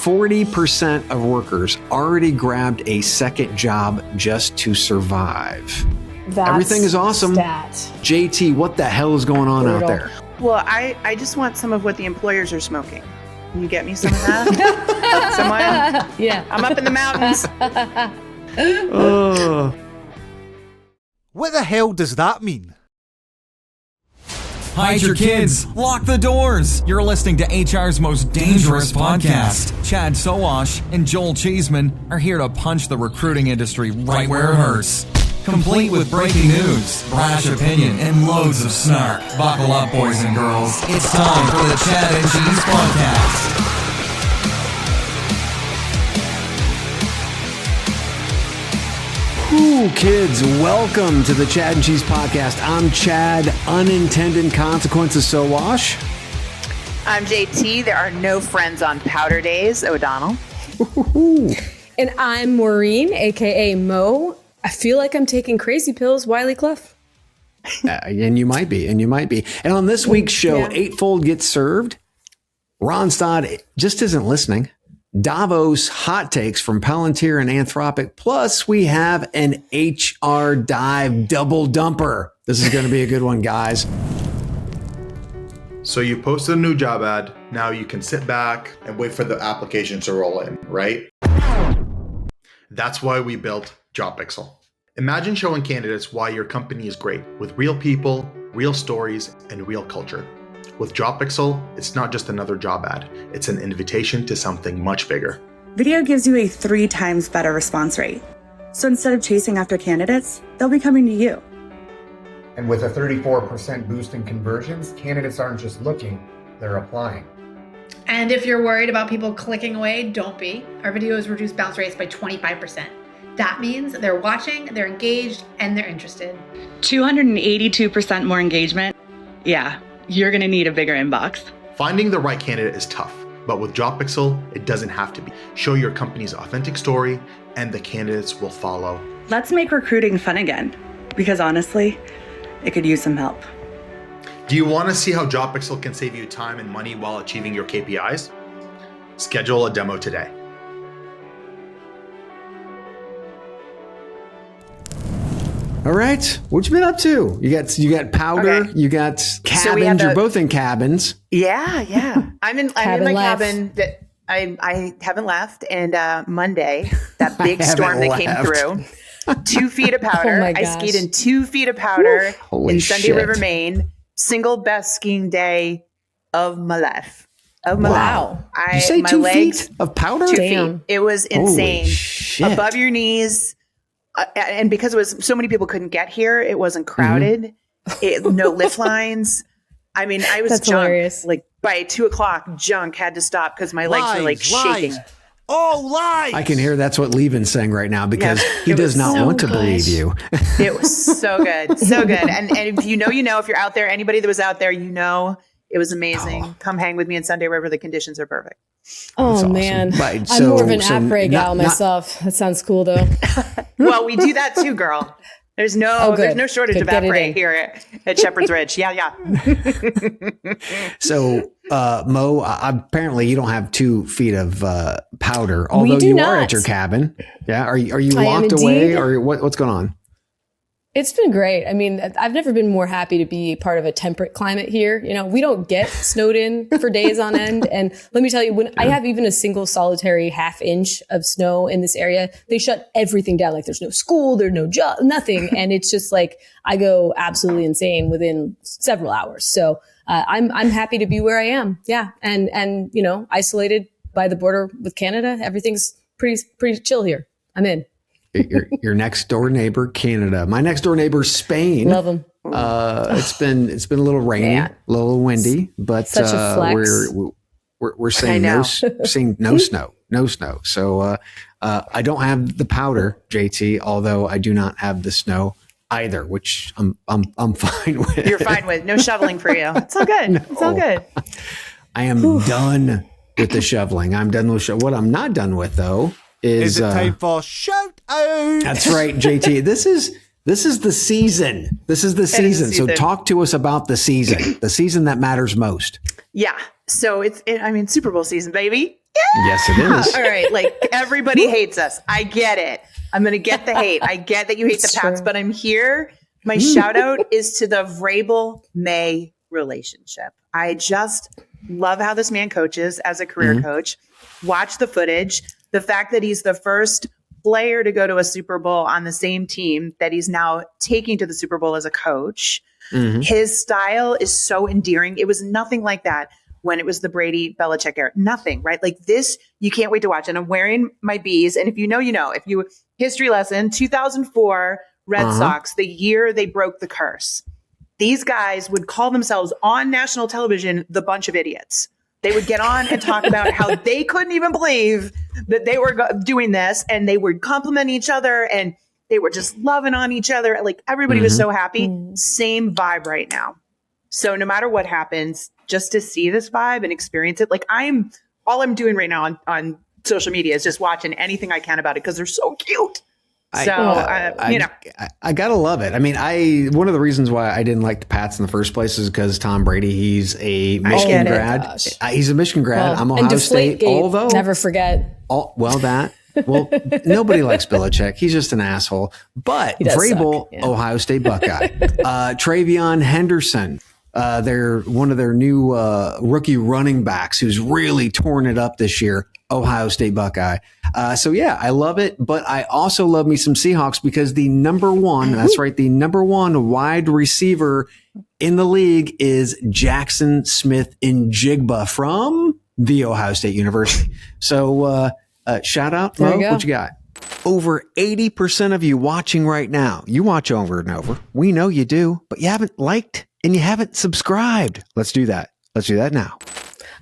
40% of workers already grabbed a second job just to survive. Everything is awesome. JT, what the hell is going on out there? Well, I just want some of what the employers are smoking. Can you get me some of that? Someone? Yeah. I'm up in the mountains. What the hell does that mean? Hide your kids. Lock the doors. You're listening to HR's most dangerous podcast. Chad Sowash and Joel Cheeseman are here to punch the recruiting industry right where it hurts. Complete with breaking news, brash opinion, and loads of snark. Buckle up, boys and girls. It's time for the Chad and Cheese Podcast. Ooh, kids, welcome to the Chad and Cheese Podcast. I'm Chad, unintended consequences Sowash. I'm JT. There are no friends on powder days, O'Donnell. And I'm Maureen, aka Mo. I feel like I'm taking crazy pills, Wiley Clough. And you might be. And on this week's show, Eightfold gets served. Randstad just isn't listening. Davos hot takes from Palantir and Anthropic. Plus, we have an HR dive double dumper. This is going to be a good one, guys. So you posted a new job ad. Now you can sit back and wait for the applications to roll in, right? That's why we built JobPixel. Imagine showing candidates why your company is great with real people, real stories, and real culture. With JobPixel, it's not just another job ad. It's an invitation to something much bigger. Video gives you a 3 times better response rate. So instead of chasing after candidates, they'll be coming to you. And with a 34% boost in conversions, candidates aren't just looking, they're applying. And if you're worried about people clicking away, don't be. Our videos reduce bounce rates by 25%. That means they're watching, they're engaged, and they're interested. 282% more engagement. Yeah, you're going to need a bigger inbox. Finding the right candidate is tough, but with JobPixel, it doesn't have to be. Show your company's authentic story, and the candidates will follow. Let's make recruiting fun again, because honestly, it could use some help. Do you want to see how JobPixel can save you time and money while achieving your KPIs? Schedule a demo today. All right. What you been up to? You got powder. Okay. You got cabins. You're both in cabins. Yeah. I'm in my life. cabin that I haven't left. And Monday, that big storm that came through, 2 feet of powder. Oh my I gosh. skied in 2 feet of powder in Sunday shit. River, Maine. Single best skiing day of my life. Wow. Did you say 2 feet of powder? 2 feet. It was insane. Holy shit. Above your knees. And because it was so many people couldn't get here, it wasn't crowded. No lift lines. I mean, I was That's junk. hilarious. Like by 2:00, junk had to stop because my legs were like shaking. Oh, lies! I can hear that's what Levin's saying right now because he does not want to believe you. It was so good. So good. And if you know, if you're out there, anybody that was out there, it was amazing. Oh. Come hang with me in Sunday River. The conditions are perfect. Oh, awesome. man. Right, I'm more of an après gal myself. That sounds cool, though. Well, we do that too, girl. There's no shortage of après here at Shepherd's Ridge. Yeah. So, Mo, apparently you don't have 2 feet of powder, although you are at your cabin. Yeah. Are you locked away or what's going on? It's been great. I mean, I've never been more happy to be part of a temperate climate here. You know, we don't get snowed in for days on end. And let me tell you, when I have even a single solitary ½ inch of snow in this area, they shut everything down. Like there's no school, there's no job, nothing. And it's just like, I go absolutely insane within several hours. So I'm happy to be where I am. Yeah. And, isolated by the border with Canada, everything's pretty chill here. I'm in. Your next door neighbor, Canada. My next door neighbor, Spain. Love them. It's been a little rainy, a little windy, but Such a flex. we're saying no snow. So I don't have the powder, JT, although I do not have the snow either, which I'm fine with. You're fine with no shoveling for you. It's all good. It's all good. I am done with the shoveling. I'm done with what I'm not done with though. Is it time for shout out? That's right, JT. This is the season. This is the season. So talk to us about the season that matters most. Yeah. So it's Super Bowl season, baby. Yes, it is. All right. Like everybody hates us. I get it. I'm going to get the hate. I get that you hate the Pats, but I'm here. My shout out is to the Vrabel May relationship. I just love how this man coaches as a career coach. Watch the footage. The fact that he's the first player to go to a Super Bowl on the same team that he's now taking to the Super Bowl as a coach. His style is so endearing. It was nothing like that when it was the Brady Belichick era. Nothing, right? Like this, you can't wait to watch. And I'm wearing my bees. And if you know, you know. If you history lesson, 2004 Red Sox, the year they broke the curse. These guys would call themselves on national television the bunch of idiots. They would get on and talk about how they couldn't even believe that they were doing this, and they would compliment each other, and they were just loving on each other. Like everybody was so happy. Same vibe right now. So no matter what happens, just to see this vibe and experience it, like all I'm doing right now on social media is just watching anything I can about it because they're so cute. I gotta love it. I mean, one of the reasons why I didn't like the Pats in the first place is because Tom Brady, he's a Michigan grad. He's a Michigan grad. I'm Ohio State. Although never forget. Nobody likes Belichick. He's just an asshole. But Vrabel, Ohio State Buckeye. Travion Henderson. They're one of their new rookie running backs who's really torn it up this year. Ohio State Buckeye. So yeah, I love it, but I also love me some Seahawks because the number one wide receiver in the league is Jackson Smith-Njigba from the Ohio State University. So shout out, Mo, what you got? Over 80% of you watching right now, you watch over and over. We know you do, but you haven't liked and you haven't subscribed. Let's do that. Let's do that now.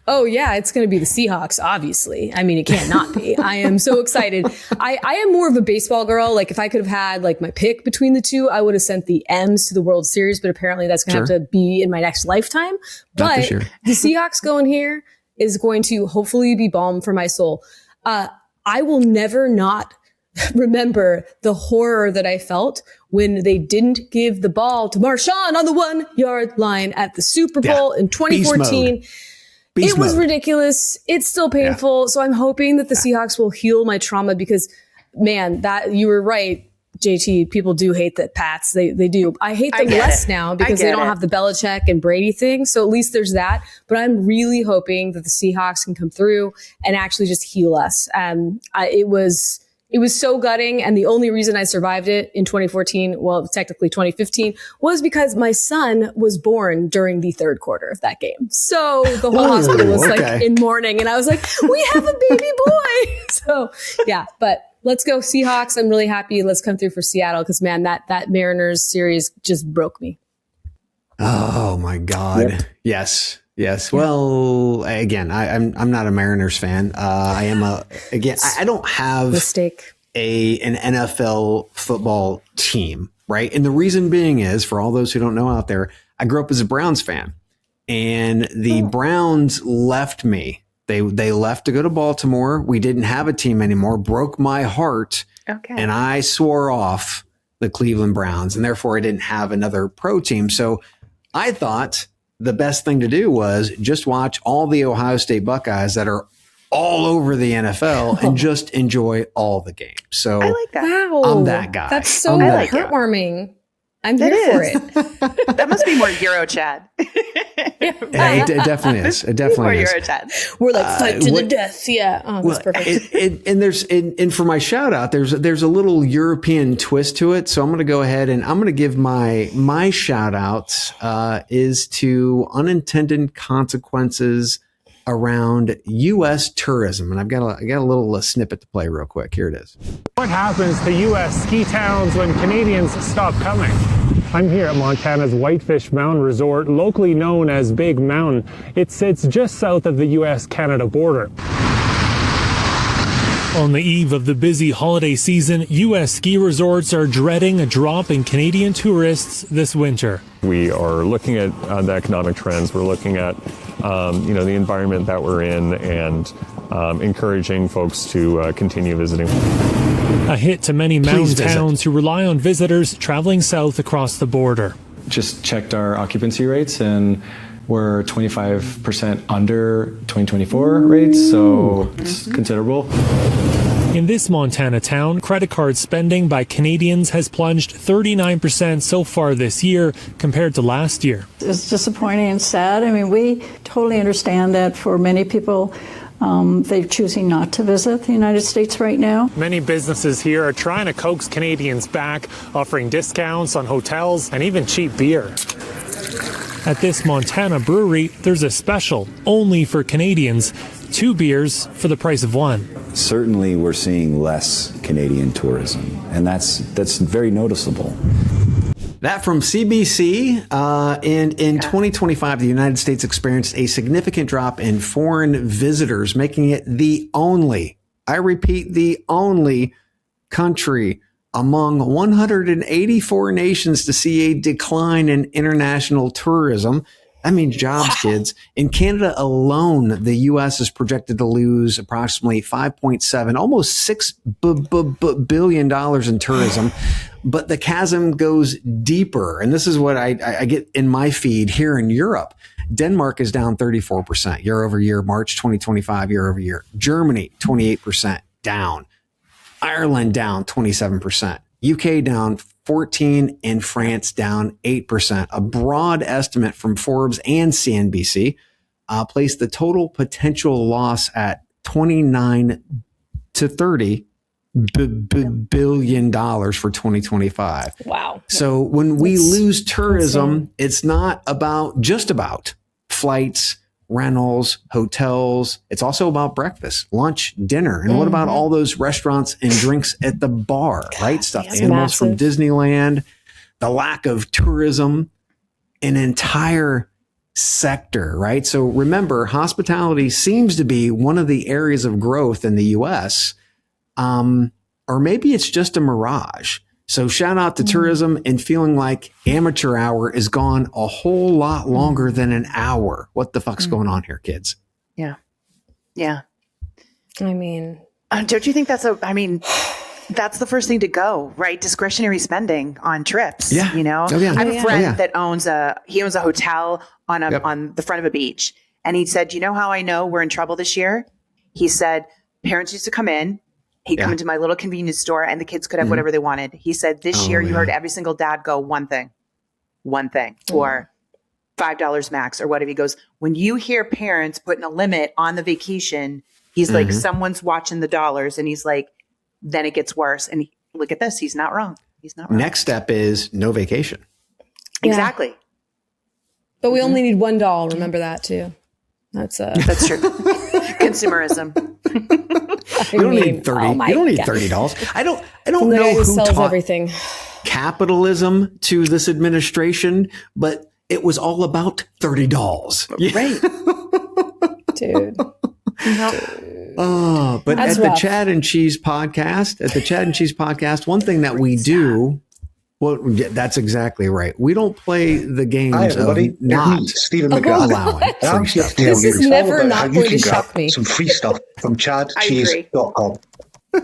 Oh, yeah, it's going to be the Seahawks, obviously. I mean, it can't not be. I am so excited. I am more of a baseball girl. Like, if I could have had, like, my pick between the two, I would have sent the M's to the World Series, but apparently that's going to have to be in my next lifetime. But the Seahawks going here is going to hopefully be balm for my soul. I will never not remember the horror that I felt when they didn't give the ball to Marshawn on the 1 yard line at the Super Bowl in 2014. It was ridiculous. It's still painful. So I'm hoping that the Seahawks will heal my trauma because, man, that you were right, JT. People do hate the Pats. They do. I hate them less now because they don't have the Belichick and Brady thing. So at least there's that. But I'm really hoping that the Seahawks can come through and actually just heal us. It was so gutting. And the only reason I survived it in 2014, well, technically 2015, was because my son was born during the third quarter of that game. So the whole hospital was like in mourning. And I was like, we have a baby boy. So yeah, but let's go Seahawks. I'm really happy. Let's come through for Seattle because, man, that Mariners series just broke me. Oh, my God. Yep. Yes. Well, again, I'm not a Mariners fan. I am I don't have an NFL football team, right? And the reason being is, for all those who don't know out there, I grew up as a Browns fan, and the Browns left me. They left to go to Baltimore. We didn't have a team anymore. Broke my heart, and I swore off the Cleveland Browns, and therefore I didn't have another pro team. So I thought the best thing to do was just watch all the Ohio State Buckeyes that are all over the NFL and just enjoy all the games. So I like that. Wow. I'm that guy. That's so heartwarming. I'm here for it. That must be more Euro Chad. It definitely is. It definitely is. Euro Chad. We're like fight to the death. Yeah. Oh, that's perfect. And for my shout out, there's a little European twist to it. So I'm going to go ahead and I'm going to give my shout out is to unintended consequences around U.S. tourism. And I got a little snippet to play real quick. Here it is. What happens to U.S. ski towns when Canadians stop coming? I'm here at Montana's Whitefish Mountain Resort, locally known as Big Mountain. It sits just south of the U.S.-Canada border. On the eve of the busy holiday season, U.S. ski resorts are dreading a drop in Canadian tourists this winter. We are looking at the economic trends. We're looking at the environment that we're in and encouraging folks to continue visiting. A hit to many mountain towns who rely on visitors traveling south across the border. Just checked our occupancy rates, and We're 25% under 2024 rates, so it's considerable. In this Montana town, credit card spending by Canadians has plunged 39% so far this year compared to last year. It's disappointing and sad. I mean, we totally understand that for many people, they're choosing not to visit the United States right now. Many businesses here are trying to coax Canadians back, offering discounts on hotels and even cheap beer. At this Montana brewery, there's a special only for Canadians, 2 beers for the price of 1. Certainly we're seeing less Canadian tourism, and that's very noticeable. That from CBC. In 2025, the United States experienced a significant drop in foreign visitors, making it the only, I repeat, the only country among 184 nations to see a decline in international tourism. That means jobs, kids. In Canada alone, the U.S. is projected to lose approximately 5.7, almost $6 billion in tourism. But the chasm goes deeper. And this is what I get in my feed here in Europe. Denmark is down 34% year over year, March 2025 year over year. Germany, 28% down. Ireland down 27%. UK down 14%, and France down 8%. A broad estimate from Forbes and CNBC placed the total potential loss at $29 to $30 billion for 2025. Wow. So when we lose tourism, it's not just about flights, rentals, hotels. It's also about breakfast, lunch, dinner. And what about all those restaurants and drinks at the bar, right? Stuffed animals from Disneyland, the lack of tourism, an entire sector, right? So remember, hospitality seems to be one of the areas of growth in the US, or maybe it's just a mirage. So shout out to tourism and feeling like amateur hour is gone a whole lot longer than an hour. What the fuck's going on here, kids? Yeah. Yeah. I mean, don't you think that's that's the first thing to go, right? Discretionary spending on trips. Yeah. You know, Oh, yeah. I have a friend Oh, yeah. that owns a hotel on on the front of a beach. And he said, you know how I know we're in trouble this year? He said, parents used to come in. He'd come into my little convenience store and the kids could have whatever they wanted. He said, this year you heard every single dad go one thing, or $5 max or whatever. He goes, when you hear parents putting a limit on the vacation, he's like, someone's watching the dollars. And he's like, then it gets worse. And look at this. He's not wrong. He's not wrong. Next step is no vacation. Exactly. but we only need $1. Remember that too. That's true. Consumerism. You don't need 30. You don't need $30. I don't know who sells taught everything. capitalism to this administration, but it was all about $30. Right. Dude. Oh, but That's at rough. the Chad and Cheese podcast, one thing that we do, well, that's exactly right. We don't play the games Hi, of everybody. not Stephen McGrath. allowing I'm free here to stuff. tell This you is all never about not how you going can to grab shock me. some free stuff from agree. chadcheese.com.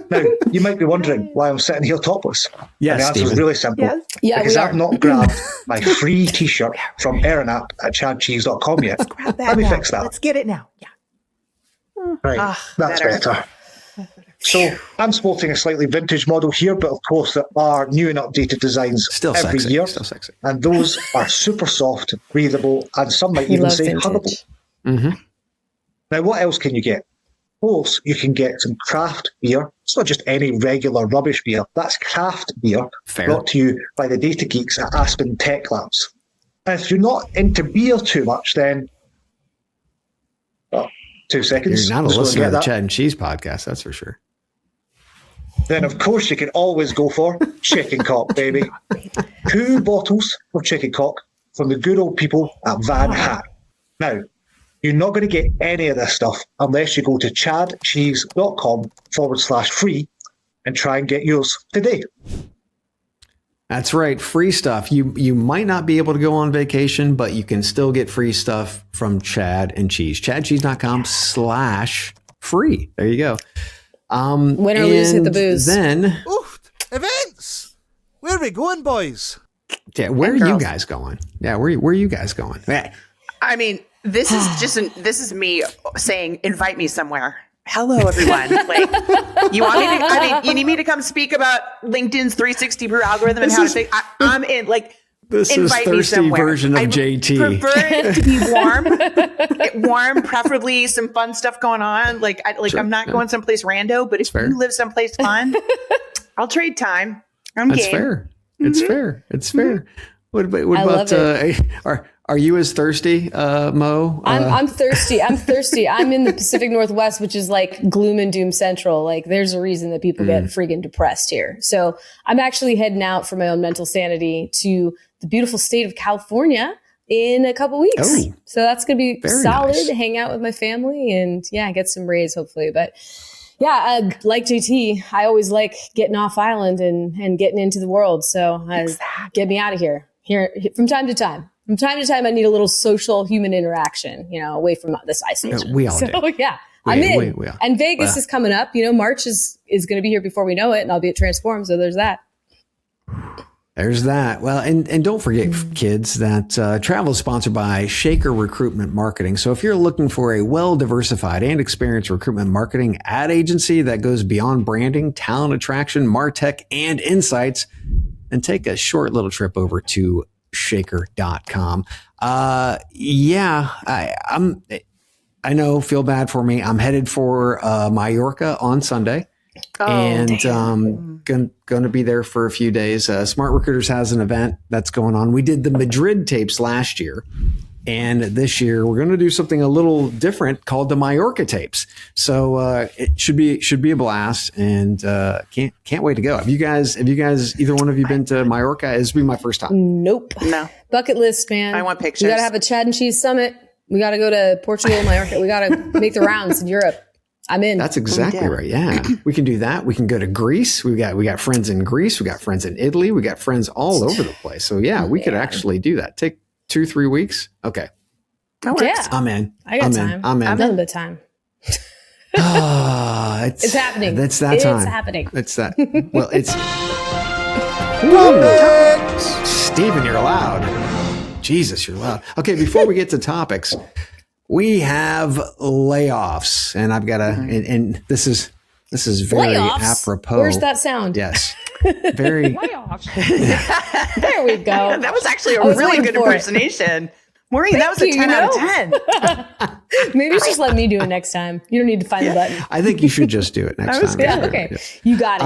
Now, you might be wondering why I'm sitting here topless. Yes, and the answer is Stephen. really simple. Yes. Yeah, because we I've are. not grabbed my free t-shirt from Aeronaut at chadcheese.com yet. Grab that Let me now. fix that. Let's get it now. Yeah. Right, that's better. So I'm sporting a slightly vintage model here, but of course there are new and updated designs Still every sexy. year. Still sexy. And those are super soft, breathable, and some might He even loves say vintage. huggable. Mm-hmm. Now, what else can you get? Of course, you can get some craft beer. It's not just any regular rubbish beer. That's craft beer Fair. brought to you by the data geeks at Aspen Tech Labs. And if you're not into beer too much, then... Oh, 2 seconds. You're not a Just gonna listener get of the that. Chad and Cheese podcast, that's for sure. Then, of course, you can always go for chicken cock, baby. 2 bottles of chicken cock from the good old people at Van Hat. Now, you're not going to get any of this stuff unless you go to chadcheese.com/free and try and get yours today. That's right. Free stuff. You might not be able to go on vacation, but you can still get free stuff from Chad and Cheese. chadcheese.com/free. There you go. Win or lose, hit the booze. Then, Oof, events. Where are we going, boys? yeah, where are you guys going? Yeah, where are you guys going? I mean, this is me saying, invite me somewhere. Hello, everyone. Like, you want me to, I mean, you need me to come speak about LinkedIn's 360 brew algorithm and how to think. I'm in, like, this invite is thirsty me somewhere. version of JT. Prefer it to be warm, preferably some fun stuff going on. Like, Sure, I'm not going someplace rando, but if you live someplace fun, I'll trade time. That's game. fair. It's fair. It's fair. What about are you as thirsty, Mo? I'm thirsty. I'm thirsty. I'm in the Pacific Northwest, which is like gloom and doom central. Like there's a reason that people get friggin' depressed here. So I'm actually heading out for my own mental sanity to the beautiful state of California in a couple weeks. Oh, so that's going to be very solid. nice. Hang out with my family and get some rays hopefully. But yeah, like JT, I always like getting off island and getting into the world. So get me out of here from time to time. From time to time, I need a little social human interaction, away from this isolation. We all do. Yeah, I'm in. We all. And Vegas is coming up. March is going to be here before we know it, and I'll be at Transform. So there's that. There's that. Well, and don't forget, kids, that travel is sponsored by Shaker Recruitment Marketing. So if you're looking for a well-diversified and experienced recruitment marketing ad agency that goes beyond branding, talent attraction, MarTech, and insights, then take a short little trip over to shaker.com. I know, feel bad for me. I'm headed for Mallorca on Sunday. Going to be there for a few days. Smart Recruiters has an event that's going on. We did the Madrid tapes last year, and this year we're going to do something a little different called the Mallorca tapes. So it should be a blast, and can't wait to go. Have you guys either one of you been to Mallorca? It's been my first time. Nope. No. Bucket list, man. I want pictures. We got to have a Chad and Cheese summit. We got to go to Portugal, Mallorca. We got to make the rounds in Europe. I'm in. That's exactly right. Yeah. We can do that. We can go to Greece. We got friends in Greece. We got friends in Italy. We got friends all over the place. So yeah, we could actually do that. Take 2-3 weeks. Okay. Yeah. I'm in. I got time. I'm in. I've done a bit of time. It's happening. It's that time. It's happening. It's that. Well, it's. Steven, you're loud. Jesus, you're loud. Okay, before we get to topics, we have layoffs, and I've got and this is very layoffs? apropos. Where's that sound? Yes, very layoffs. There we go. That was actually a really good impersonation. Maureen, that was a 10 out of 10. Maybe you just let me do it next time. You don't need to find the button. I think you should just do it next time. Yeah, okay. You got it.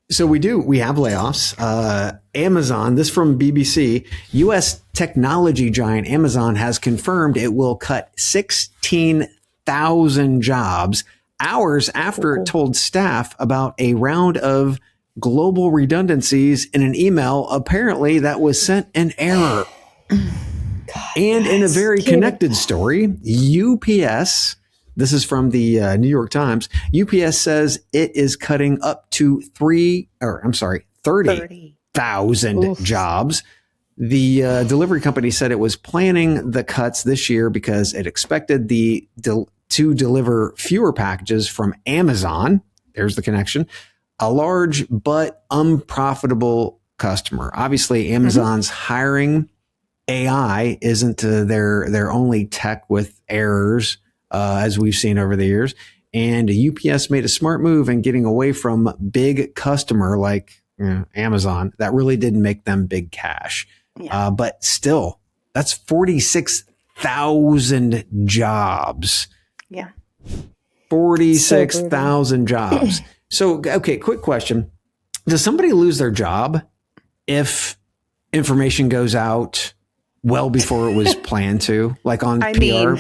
So we have layoffs. Amazon, this from BBC, U.S. technology giant Amazon has confirmed it will cut 16,000 jobs hours after it told staff about a round of global redundancies in an email apparently that was sent in error. And in a very connected story, UPS, this is from the New York Times, UPS says it is cutting up to 30,000 jobs. The delivery company said it was planning the cuts this year because it expected to deliver fewer packages from Amazon. There's the connection. A large but unprofitable customer. Obviously, Amazon's hiring. AI isn't their only tech with errors, as we've seen over the years. And UPS made a smart move in getting away from big customer like Amazon that really didn't make them big cash. Yeah. But still, that's 46,000 jobs. Yeah. 46,000 jobs. So, okay, quick question. Does somebody lose their job if information goes out well before it was planned to, like on PR?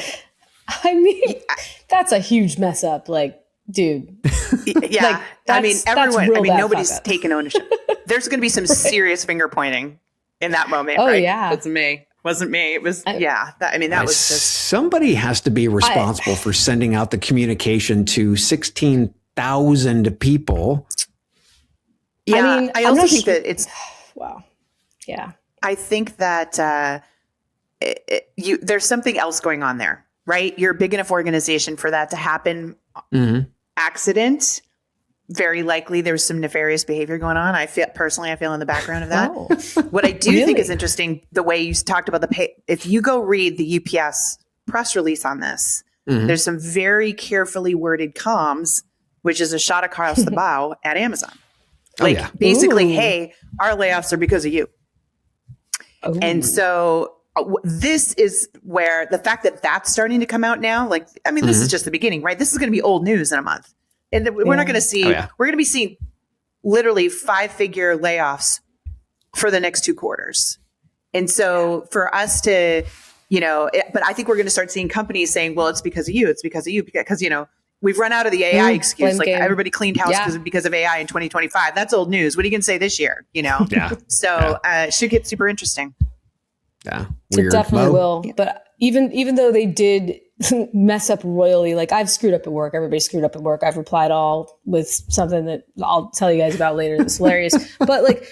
I mean, that's a huge mess up. Like, dude. Yeah. Everyone, nobody's taking ownership. There's going to be some serious finger pointing in that moment. Oh, right? yeah. Wasn't me. It was, that was just. Somebody has to be responsible for sending out the communication to 16,000 people. Yeah. I also think that it's. Wow. Yeah. I think that there's something else going on there, right? You're a big enough organization for that to happen. Accident. very likely there was some nefarious behavior going on. I feel in the background of that. What I do think is interesting, the way you talked about the pay. If you go read the UPS press release on this, there's some very carefully worded comms, which is a shot across the bow at Amazon. Basically, hey, our layoffs are because of you. And so this is where the fact that that's starting to come out now, this is just the beginning, right? This is going to be old news in a month. And we're not going to see, we're going to be seeing literally 5-figure layoffs for the next 2 quarters. And so for us to, but I think we're going to start seeing companies saying, well, it's because of you. It's because of you. Because, we've run out of the AI excuse. Everybody cleaned house because of AI in 2025. That's old news. What are you going to say this year? So it should get super interesting. Yeah. It definitely will. But even though they did mess up royally, I've screwed up at work. Everybody screwed up at work. I've replied all with something that I'll tell you guys about later. That's hilarious. But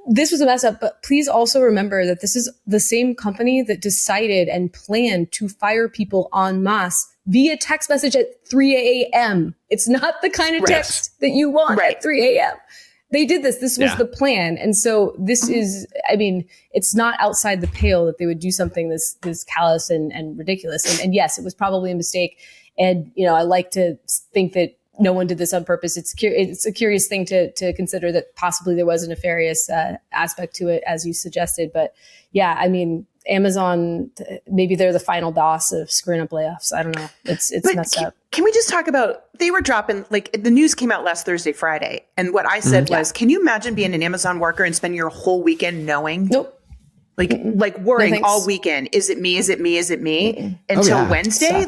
this was a mess up. But please also remember that this is the same company that decided and planned to fire people en masse via text message at 3 a.m. It's not the kind of text that you want at 3 a.m. They did this. This was the plan. And so this is, it's not outside the pale that they would do something this callous and ridiculous. And yes, it was probably a mistake. And, I like to think that no one did this on purpose. It's a curious thing to consider that possibly there was a nefarious aspect to it, as you suggested. But yeah, Amazon, maybe they're the final boss of screwing up layoffs. I don't know. It's messed up. Can we just talk about, they were dropping, the news came out last Thursday, Friday. And what I said was, can you imagine being an Amazon worker and spending your whole weekend knowing? Nope. Worrying all weekend. Is it me? Is it me? Is it me? Until Wednesday?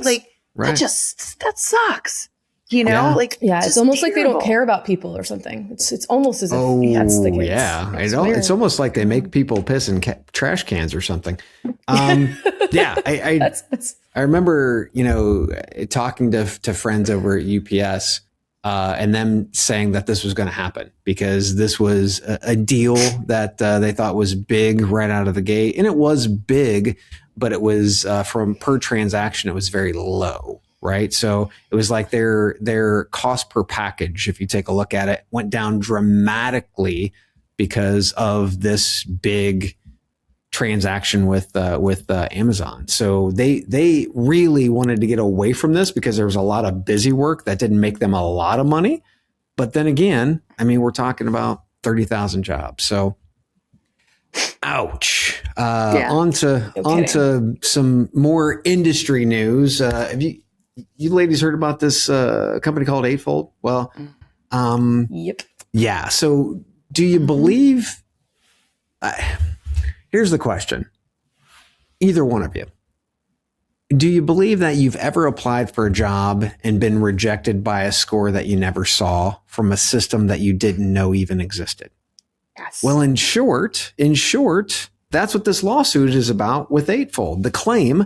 That sucks. It's almost like they don't care about people or something. It's almost as if that's the case. Yeah, it's almost like they make people piss in trash cans or something. I remember talking to friends over at UPS and them saying that this was going to happen because this was a deal that they thought was big right out of the gate, and it was big, but it was from per transaction, it was very low. Right. So it was like their cost per package, if you take a look at it, went down dramatically because of this big transaction with Amazon. So they really wanted to get away from this because there was a lot of busy work that didn't make them a lot of money. But then again, we're talking about 30,000 jobs. So ouch. On to some more industry news. Have you ladies heard about this company called Eightfold? Well, yep. Yeah. So do you believe, here's the question. Either one of you, do you believe that you've ever applied for a job and been rejected by a score that you never saw from a system that you didn't know even existed? Yes. Well, in short, that's what this lawsuit is about with Eightfold. The claim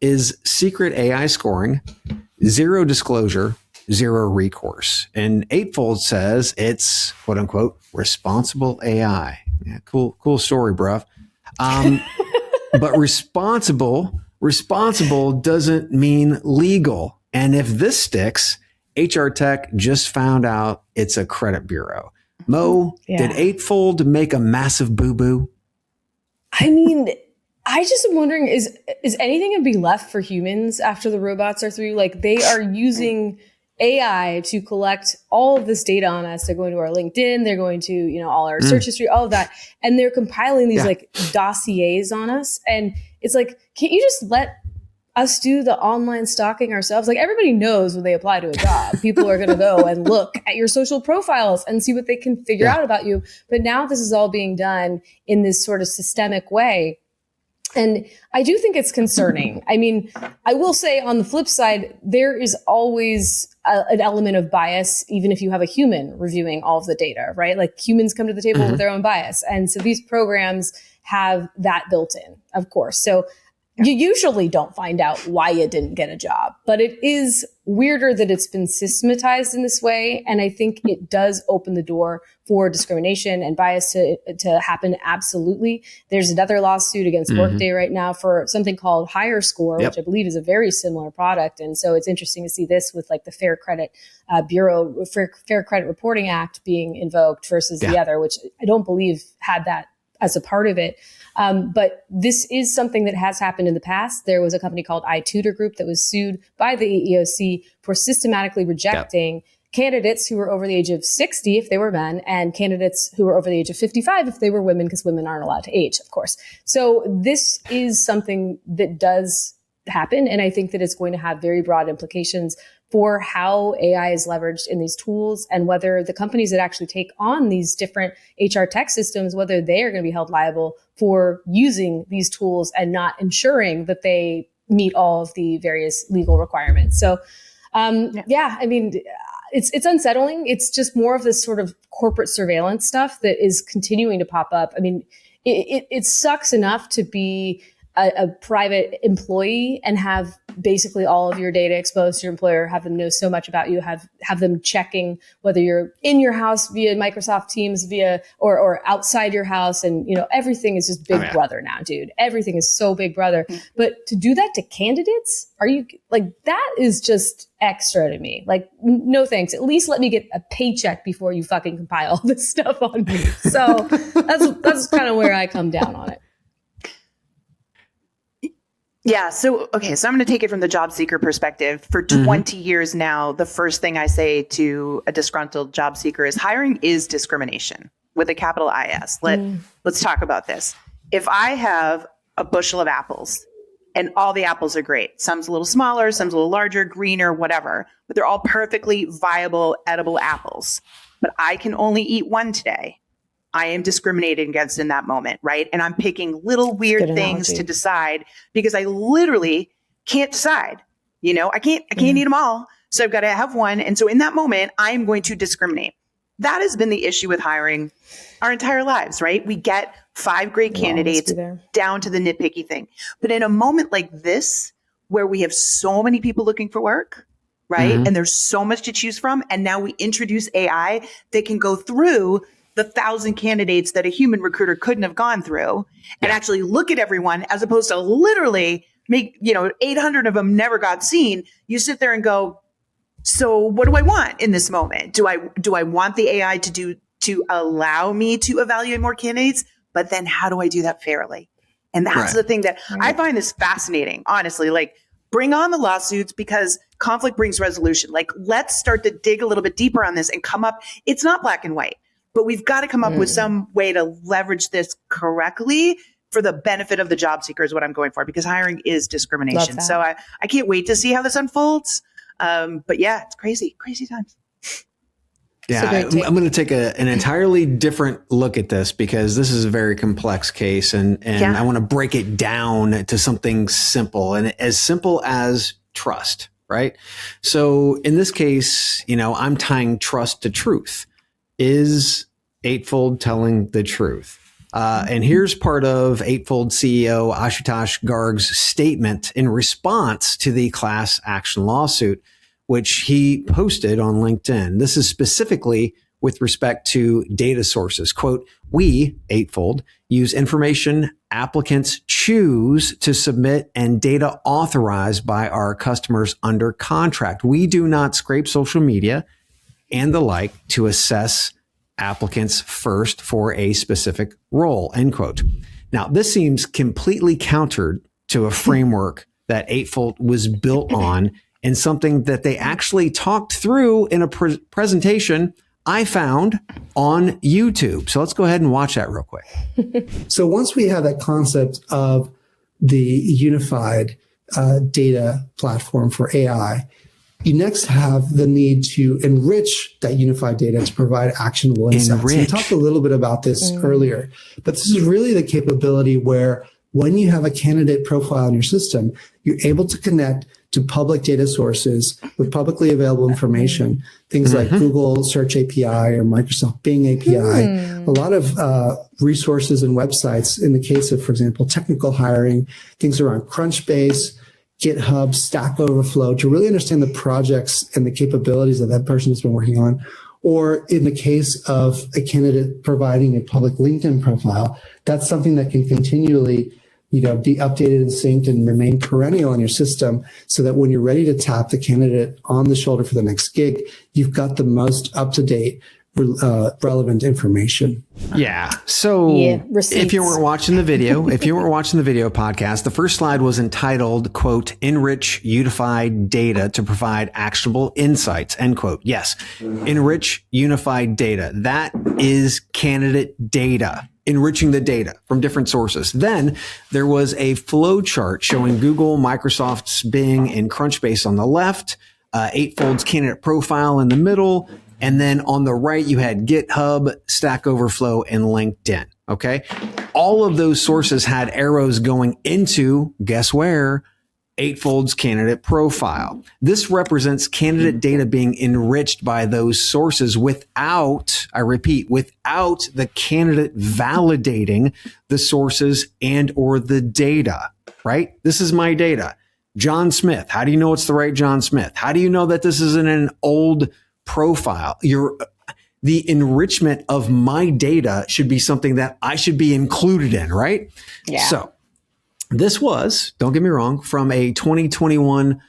is secret AI scoring, zero disclosure, zero recourse. And Eightfold says it's quote unquote responsible AI. Yeah, cool story, bruv. But responsible doesn't mean legal. And if this sticks, HR Tech just found out it's a credit bureau. Mo, did Eightfold make a massive boo-boo? I just am wondering, is anything going to be left for humans after the robots are through? They are using AI to collect all of this data on us. They're going to our LinkedIn. They're going to, all our search history, all of that. And they're compiling these dossiers on us. And it's can't you just let us do the online stalking ourselves? Everybody knows when they apply to a job, people are going to go and look at your social profiles and see what they can figure out about you. But now this is all being done in this sort of systemic way. And I do think it's concerning. I will say on the flip side, there is always an element of bias, even if you have a human reviewing all of the data, right? Humans come to the table with their own bias. And so these programs have that built in, of course. So You usually don't find out why you didn't get a job, but it is weirder that it's been systematized in this way. And I think it does open the door for discrimination and bias to happen. Absolutely. There's another lawsuit against Workday right now for something called Hire Score, which I believe is a very similar product. And so it's interesting to see this with like the Fair Credit Bureau, Fair Credit Reporting Act being invoked versus the other, which I don't believe had that as a part of it. But this is something that has happened in the past. There was a company called iTutor Group that was sued by the EEOC for systematically rejecting candidates who were over the age of 60 if they were men, and candidates who were over the age of 55 if they were women, because women aren't allowed to age, of course. So this is something that does happen, and I think that it's going to have very broad implications for how AI is leveraged in these tools, and whether the companies that actually take on these different HR tech systems, whether they are going to be held liable for using these tools and not ensuring that they meet all of the various legal requirements. So, I mean, it's unsettling. It's just more of this sort of corporate surveillance stuff that is continuing to pop up. I mean, it sucks enough to be a private employee and have basically all of your data exposed to your employer, have them know so much about you, have them checking whether you're in your house via Microsoft Teams or outside your house. And, everything is just Big Brother now, dude. Everything is so Big Brother. But to do that to candidates, that is just extra to me. Like, no thanks. At least let me get a paycheck before you fucking compile all this stuff on me. So that's kind of where I come down on it. Yeah. So I'm going to take it from the job seeker perspective. For 20 years now, the first thing I say to a disgruntled job seeker is hiring is discrimination with a capital IS. Let's talk about this. If I have a bushel of apples and all the apples are great, some's a little smaller, some's a little larger, greener, whatever, but they're all perfectly viable, edible apples, but I can only eat one today, I am discriminated against in that moment, right? And I'm picking little weird things to decide because I literally can't decide. I can't eat them all. So I've got to have one. And so in that moment, I'm going to discriminate. That has been the issue with hiring our entire lives, right? We get 5 great candidates down to the nitpicky thing. But in a moment like this, where we have so many people looking for work, right? And there's so much to choose from. And now we introduce AI that can go through the 1,000 candidates that a human recruiter couldn't have gone through and actually look at everyone, as opposed to literally make, 800 of them never got seen. You sit there and go, so what do I want in this moment? Do I want the AI to allow me to evaluate more candidates? But then how do I do that fairly? And that's the thing that I find this fascinating, honestly. Like, bring on the lawsuits, because conflict brings resolution. Like, let's start to dig a little bit deeper on this and come up. It's not black and white. But we've got to come up with some way to leverage this correctly for the benefit of the job seeker is what I'm going for, because hiring is discrimination. So I can't wait to see how this unfolds. But yeah, it's crazy times. Yeah, I'm going to take an entirely different look at this, because this is a very complex case, and I want to break it down to something simple, and as simple as trust, right? So in this case, I'm tying trust to truth. Is Eightfold telling the truth? And here's part of Eightfold CEO Ashutosh Garg's statement in response to the class action lawsuit, which he posted on LinkedIn. This is specifically with respect to data sources. Quote, "We, Eightfold, use information applicants choose to submit and data authorized by our customers under contract. We do not scrape social media and the like to assess applicants first for a specific role," end quote. Now, this seems completely countered to a framework that Eightfold was built on, and something that they actually talked through in a presentation I found on YouTube. So let's go ahead and watch that real quick. So once we have that concept of the unified data platform for AI, you next have the need to enrich that unified data to provide actionable insights. We talked a little bit about this earlier, but this is really the capability where when you have a candidate profile in your system, you're able to connect to public data sources with publicly available information, things like Google Search API or Microsoft Bing API, a lot of resources and websites in the case of, for example, technical hiring, things around Crunchbase, GitHub, Stack Overflow, to really understand the projects and the capabilities that that person has been working on. Or in the case of a candidate providing a public LinkedIn profile, that's something that can continually, be updated and synced and remain perennial in your system, so that when you're ready to tap the candidate on the shoulder for the next gig, you've got the most up-to-date, relevant information. Yeah. So if you weren't watching the video, podcast, the first slide was entitled, quote, enrich unified data to provide actionable insights, end quote. Yes. Enrich unified data. That is candidate data. Enriching the data from different sources. Then there was a flow chart showing Google, Microsoft's Bing, and Crunchbase on the left, Eightfold's candidate profile in the middle, and then on the right you had GitHub, Stack Overflow, and LinkedIn. Okay, all of those sources had arrows going into, guess where? Eightfold's candidate profile. This represents candidate data being enriched by those sources without, I repeat, without the candidate validating the sources and or the data, right? This is my data. John Smith. How do you know it's the right John Smith? How do you know that this isn't an old profile? The enrichment of my data should be something that I should be included in, right? Yeah. So this was, don't get me wrong, from a 2021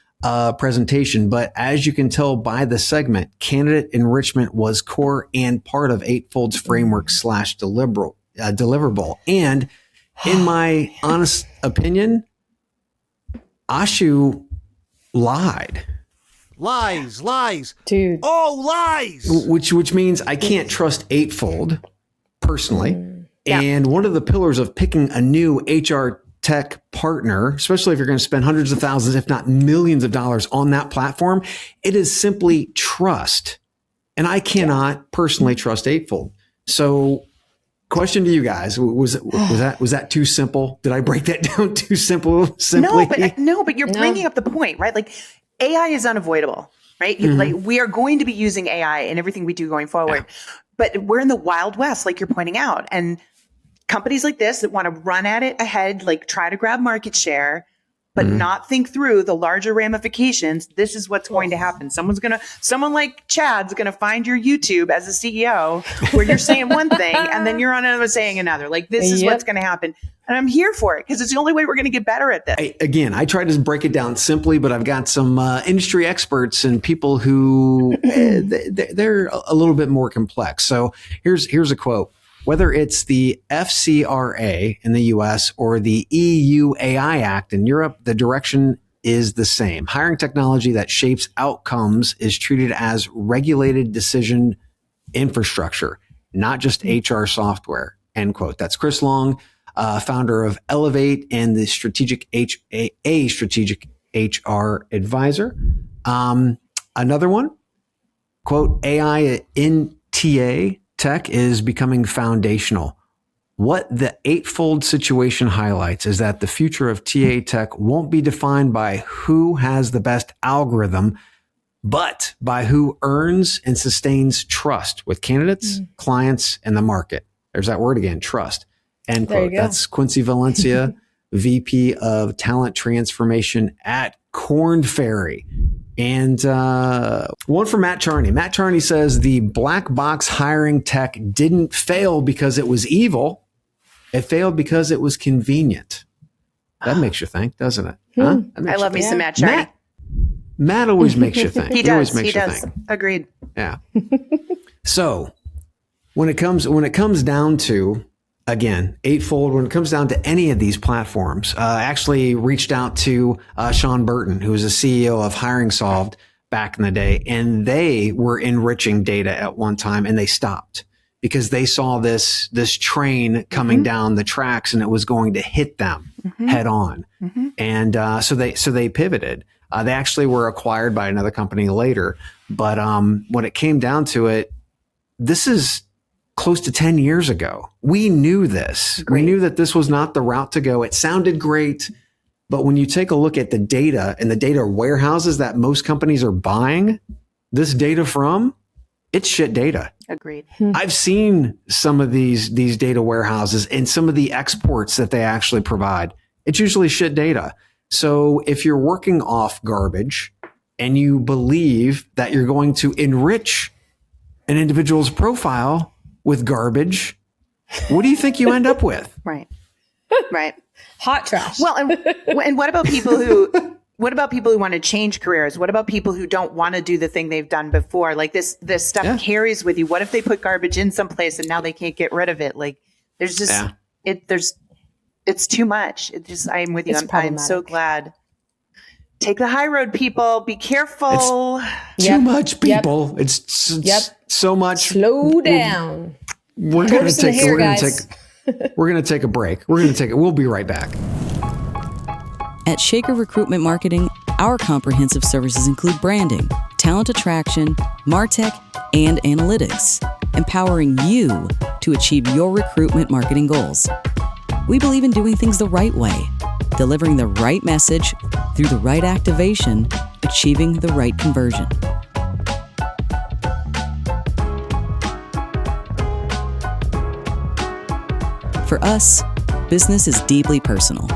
presentation, but as you can tell by the segment, candidate enrichment was core and part of Eightfold's framework / deliverable. And in my honest opinion, Ashu lied. Lies, dude. Oh, lies. Which means I can't trust Eightfold personally. And one of the pillars of picking a new HR tech partner, especially if you're going to spend hundreds of thousands, if not millions of dollars on that platform, it is simply trust. And I cannot personally trust Eightfold. So question to you guys, was that too simple? Did I break that down too simply? No, but you're bringing up the point, right? Like AI is unavoidable, right? Like we are going to be using AI in everything we do going forward, but we're in the Wild West, like you're pointing out. And companies like this that want to run at it ahead, like try to grab market share, but not think through the larger ramifications. This is what's going to happen. Someone like Chad's going to find your YouTube as a CEO where you're saying one thing and then you're on another saying another. Like this is what's going to happen. And I'm here for it because it's the only way we're going to get better at this. I tried to break it down simply, but I've got some industry experts and people who they're a little bit more complex. So here's a quote. Whether it's the FCRA in the US or the EU AI Act in Europe, the direction is the same. Hiring technology that shapes outcomes is treated as regulated decision infrastructure, not just HR software, end quote. That's Chris Long, founder of Elevate and the strategic HR advisor. Another one, quote, AI in TA tech is becoming foundational. What the Eightfold situation highlights is that the future of TA tech won't be defined by who has the best algorithm, but by who earns and sustains trust with candidates, clients, and the market. There's that word again, trust. End quote. That's Quincy Valencia, VP of Talent Transformation at Korn Ferry. And one from Matt Charney. Matt Charney says the black box hiring tech didn't fail because it was evil. It failed because it was convenient. That makes you think, doesn't it? Huh? I love me some Matt Charney. Matt always makes you think. He does. Agreed. Yeah. So when it comes down to, again, Eightfold, when it comes down to any of these platforms, I actually reached out to Sean Burton, who was a CEO of Hiring Solved back in the day, and they were enriching data at one time, and they stopped because they saw this train coming down the tracks, and it was going to hit them head on, and so they pivoted. They actually were acquired by another company later, but when it came down to it, this is close to 10 years ago. We knew this. We knew that this was not the route to go. It sounded great, But when you take a look at the data and the data warehouses that most companies are buying this data from, it's shit data. Agreed. I've seen some of these data warehouses and some of the exports that they actually provide. It's usually shit data. So if you're working off garbage and you believe that you're going to enrich an individual's profile with garbage, what do you think you end up with? Right. Right. Hot trash. Well, and what about people who want to change careers? What about people who don't want to do the thing they've done before? Like this stuff carries with you. What if they put garbage in someplace and now they can't get rid of it? Like there's just it's too much. I'm with you. I'm so glad. Take the high road, people. Be careful. It's too much, people. Yep. It's so much. Slow down. We're gonna take a break. We'll be right back. At Shaker Recruitment Marketing, our comprehensive services include branding, talent attraction, MarTech, and analytics, empowering you to achieve your recruitment marketing goals. We believe in doing things the right way, delivering the right message through the right activation, achieving the right conversion. For us, business is deeply personal.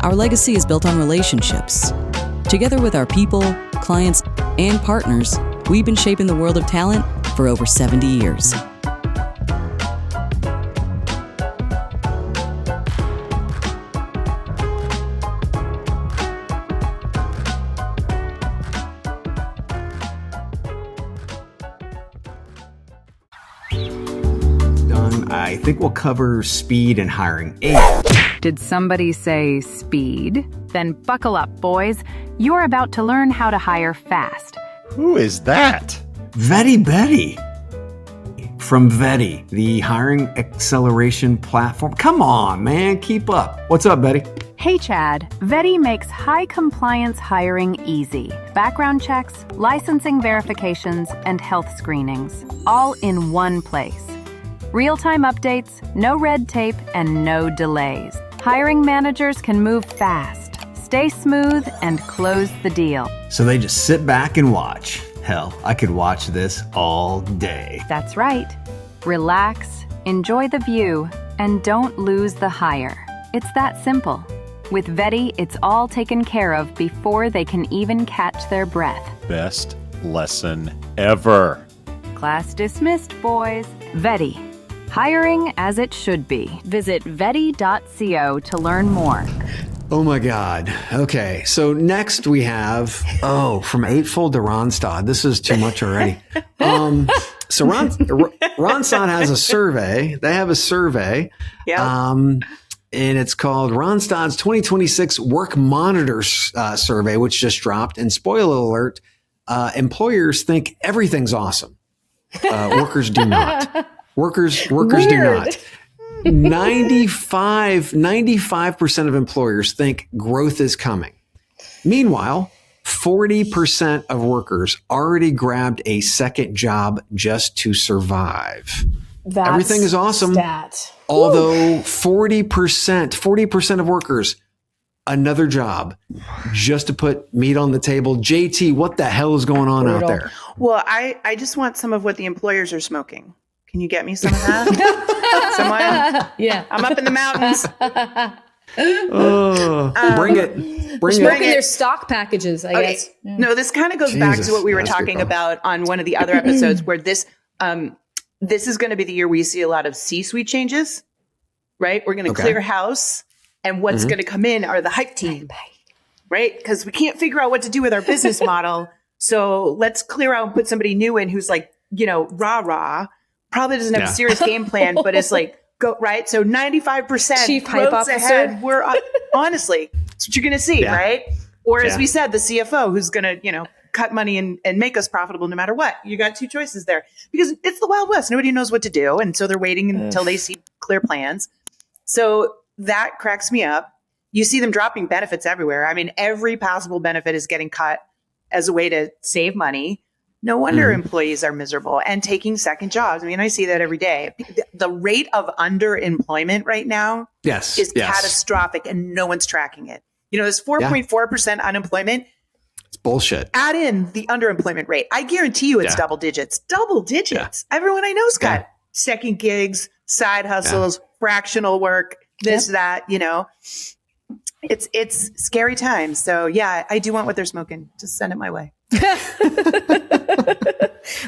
Our legacy is built on relationships. Together with our people, clients, and partners, we've been shaping the world of talent for over 70 years. I think we'll cover speed and hiring. Did somebody say speed? Then buckle up, boys. You're about to learn how to hire fast. Who is that? Vetty Betty. From Vetty, the hiring acceleration platform. Come on, man, keep up. What's up, Betty? Hey, Chad. Vetty makes high compliance hiring easy. Background checks, licensing verifications, and health screenings, all in one place. Real-time updates, no red tape, and no delays. Hiring managers can move fast, stay smooth, and close the deal. So they just sit back and watch. Hell, I could watch this all day. That's right. Relax, enjoy the view, and don't lose the hire. It's that simple. With Vetty, it's all taken care of before they can even catch their breath. Best lesson ever. Class dismissed, boys. Vetty. Hiring as it should be. Visit vetty.co to learn more. Oh my God. Okay. So next we have, from Eightfold to Randstad. This is too much already. So Randstad has a survey. They have a survey. Yeah. And it's called Randstad's 2026 Workmonitor survey, which just dropped. And spoiler alert, employers think everything's awesome. Workers do not. Workers do not. 95% of employers think growth is coming. Meanwhile, 40% of workers already grabbed a second job just to survive. Everything is awesome. Although 40% of workers, another job just to put meat on the table. JT, what the hell is going on out there? Well, I just want some of what the employers are smoking. Can you get me some of that? Someone? Yeah. I'm up in the mountains. Bring it. Smoking their stock packages, I guess. Yeah. No, this kind of goes back to what we were talking about on one of the other episodes where this is going to be the year we see a lot of C-suite changes, right? We're going to clear house, and what's going to come in are the hype team, right? Because we can't figure out what to do with our business model. So let's clear out and put somebody new in who's like, rah-rah. Probably doesn't have a serious game plan, but it's like, go right. So 95% Chief hype officer ahead. We're honestly, that's what you're going to see, right? Or as we said, the CFO who's going to, cut money and make us profitable no matter what. You got two choices there because it's the Wild West. Nobody knows what to do. And so they're waiting until they see clear plans. So that cracks me up. You see them dropping benefits everywhere. I mean, every possible benefit is getting cut as a way to save money. No wonder employees are miserable and taking second jobs. I mean, I see that every day. The rate of underemployment right now is catastrophic and no one's tracking it. This 4.4% unemployment. It's bullshit. Add in the underemployment rate. I guarantee you it's double digits. Double digits. Yeah. Everyone I know's got second gigs, side hustles, fractional work, this, that, It's scary times. So yeah, I do want what they're smoking. Just send it my way.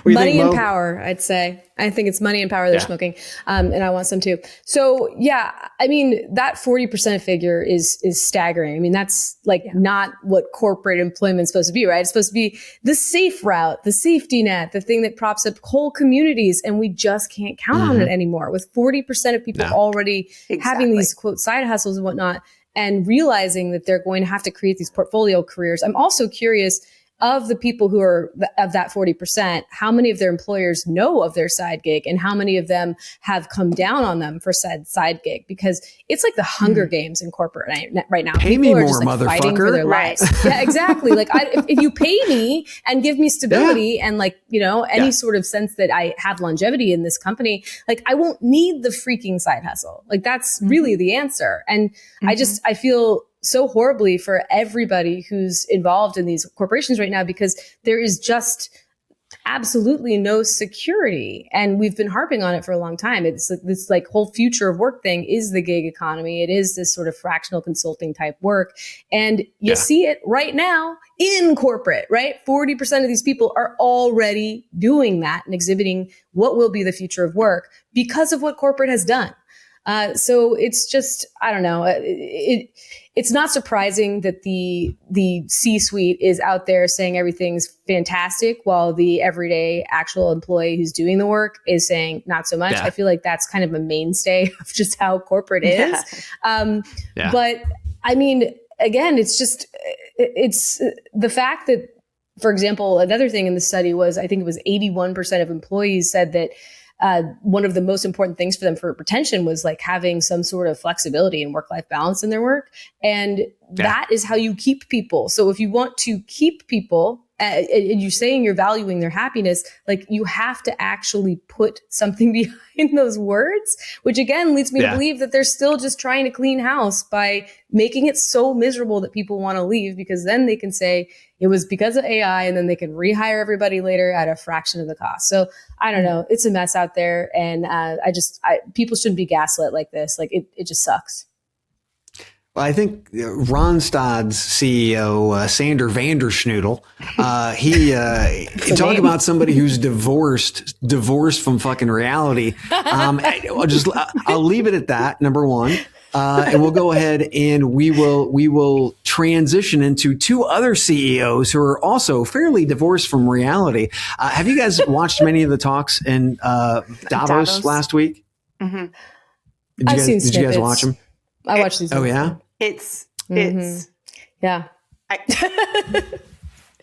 Money and power, I'd say. I think it's money and power they're smoking. And I want some too. So yeah, I mean, that 40% figure is staggering. I mean, that's not what corporate employment's supposed to be, right? It's supposed to be the safe route, the safety net, the thing that props up whole communities. And we just can't count on it anymore with 40% of people already having these quote side hustles and whatnot, and realizing that they're going to have to create these portfolio careers. I'm also curious, of the people who are of that 40%, how many of their employers know of their side gig and how many of them have come down on them for said side gig? Because it's like the Hunger Games in corporate right now. Pay people me are more, just motherfucker. fighting for their lives. Yeah, exactly. Like if you pay me and give me stability and any sort of sense that I have longevity in this company, I won't need the freaking side hustle. That's really the answer. And I feel so horribly for everybody who's involved in these corporations right now, because there is just absolutely no security. And we've been harping on it for a long time. It's this whole future of work thing is the gig economy. It is this sort of fractional consulting type work. And you see it right now in corporate, right? 40% of these people are already doing that and exhibiting what will be the future of work because of what corporate has done. So it's just, I don't know. It's not surprising that the C-suite is out there saying everything's fantastic while the everyday actual employee who's doing the work is saying not so much. I feel like that's kind of a mainstay of just how corporate is. But I mean, again, it's the fact that, for example, another thing in the study was, I think it was 81% of employees said that one of the most important things for them for retention was having some sort of flexibility and work-life balance in their work. And that is how you keep people. So if you want to keep people and you're saying you're valuing their happiness, you have to actually put something behind those words, which again leads me to believe that they're still just trying to clean house by making it so miserable that people want to leave, because then they can say it was because of AI and then they can rehire everybody later at a fraction of the cost. So I don't know. It's a mess out there. And people shouldn't be gaslit like this. It just sucks. Well, I think Randstad's CEO, Sander van der Schnoedel, he talk about somebody who's divorced from fucking reality. I'll leave it at that, number one. And we'll go ahead and we will transition into two other CEOs who are also fairly divorced from reality. Have you guys watched many of the talks in Davos last week? Mm-hmm. Did you guys watch them? I watched these. Oh yeah. It's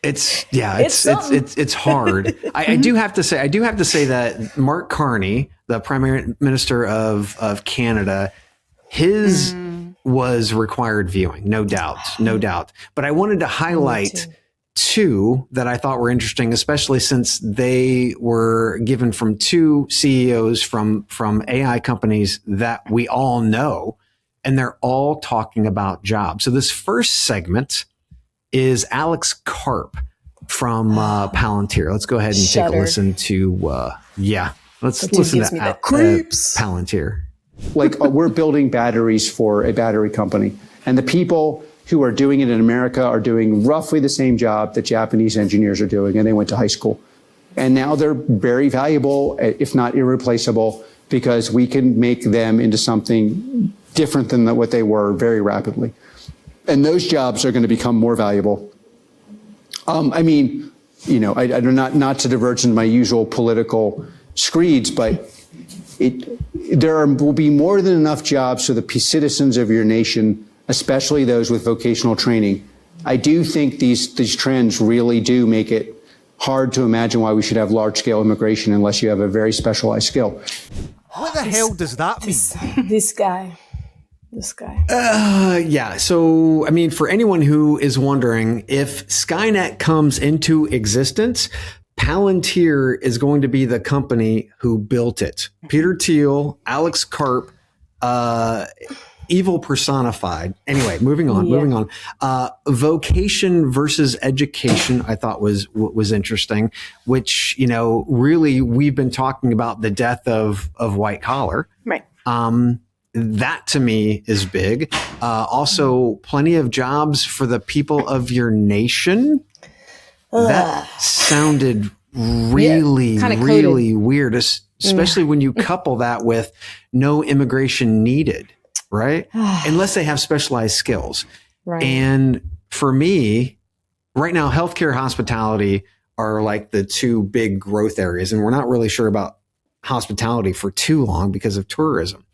It's hard. I do have to say that Mark Carney, the Prime Minister of Canada, his was required viewing, no doubt. But I wanted to highlight two that I thought were interesting, especially since they were given from two CEOs from AI companies that we all know, and they're all talking about jobs. So this first segment is Alex Karp from Palantir. Let's go ahead and take a listen to let's listen to Palantir. We're building batteries for a battery company, and the people who are doing it in America are doing roughly the same job that Japanese engineers are doing, and they went to high school. And now they're very valuable, if not irreplaceable, because we can make them into something different than what they were very rapidly. And those jobs are going to become more valuable. I don't not to diverge into my usual political screeds, but will be more than enough jobs for the citizens of your nation, especially those with vocational training. I do think these trends really do make it hard to imagine why we should have large-scale immigration unless you have a very specialized skill. What the hell does that mean? This guy. So, I mean, for anyone who is wondering, if Skynet comes into existence, Palantir is going to be the company who built it. Peter Thiel, Alex Karp, evil personified. Anyway, moving on. Vocation versus education, I thought was interesting, which, really we've been talking about the death of white collar. Right. That to me is big. Also, plenty of jobs for the people of your nation. That sounded really weird, especially when you couple that with no immigration needed, right? Unless they have specialized skills. Right. And for me, right now, healthcare, hospitality are like the two big growth areas. And we're not really sure about hospitality for too long because of tourism.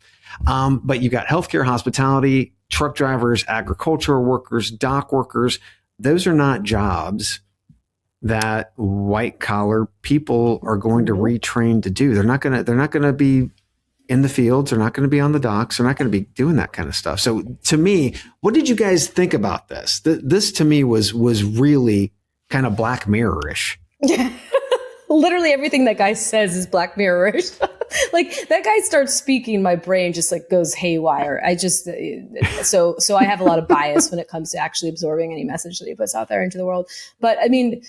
But you got healthcare, hospitality, truck drivers, agricultural workers, dock workers. Those are not jobs that white collar people are going to retrain to do. They're not going to be in the fields. They're not going to be on the docks. They're not going to be doing that kind of stuff. So to me, what did you guys think about this? This to me was really kind of Black Mirror-ish. Literally everything that guy says is Black Mirror-ish. Like that guy starts speaking, my brain just like goes haywire. So I have a lot of bias when it comes to actually absorbing any message that he puts out there into the world. But I mean,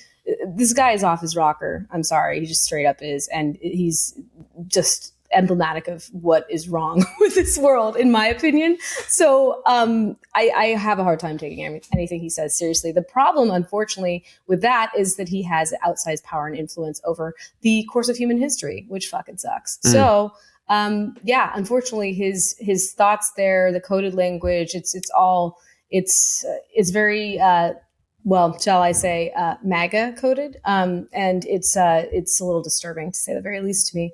this guy is off his rocker. I'm sorry. He just straight up is. And he's just emblematic of what is wrong with this world, in my opinion. So I have a hard time taking anything he says seriously. The problem, unfortunately, with that is that he has outsized power and influence over the course of human history, which fucking sucks. So unfortunately, his thoughts there, the coded language, it's very shall I say, MAGA coded, and it's a little disturbing to say the very least to me.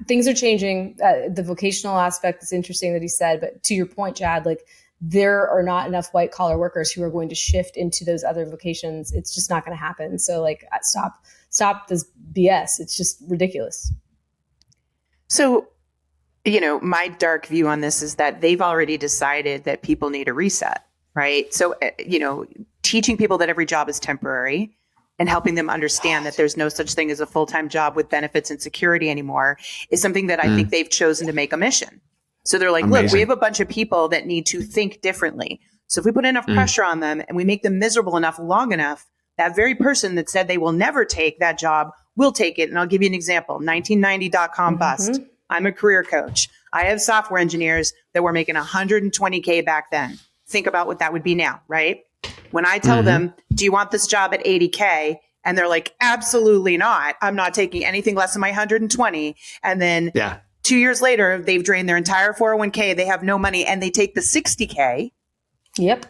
Things are changing. The vocational aspect is interesting that he said, but to your point, Chad, like there are not enough white collar workers who are going to shift into those other vocations. It's just not going to happen. So like, stop this BS. It's just ridiculous. So, my dark view on this is that they've already decided that people need a reset, right? So, teaching people that every job is temporary and helping them understand that there's no such thing as a full-time job with benefits and security anymore is something that I think they've chosen to make a mission. So they're like, look, we have a bunch of people that need to think differently. So if we put enough pressure on them and we make them miserable enough long enough, that very person that said they will never take that job will take it. And I'll give you an example. 1990.com bust. I'm a career coach. I have software engineers that were making $120K back then. Think about what that would be now, right? When I tell them, do you want this job at 80K? And they're like, absolutely not. I'm not taking anything less than my 120. And then 2 years later, they've drained their entire 401k. They have no money and they take the 60K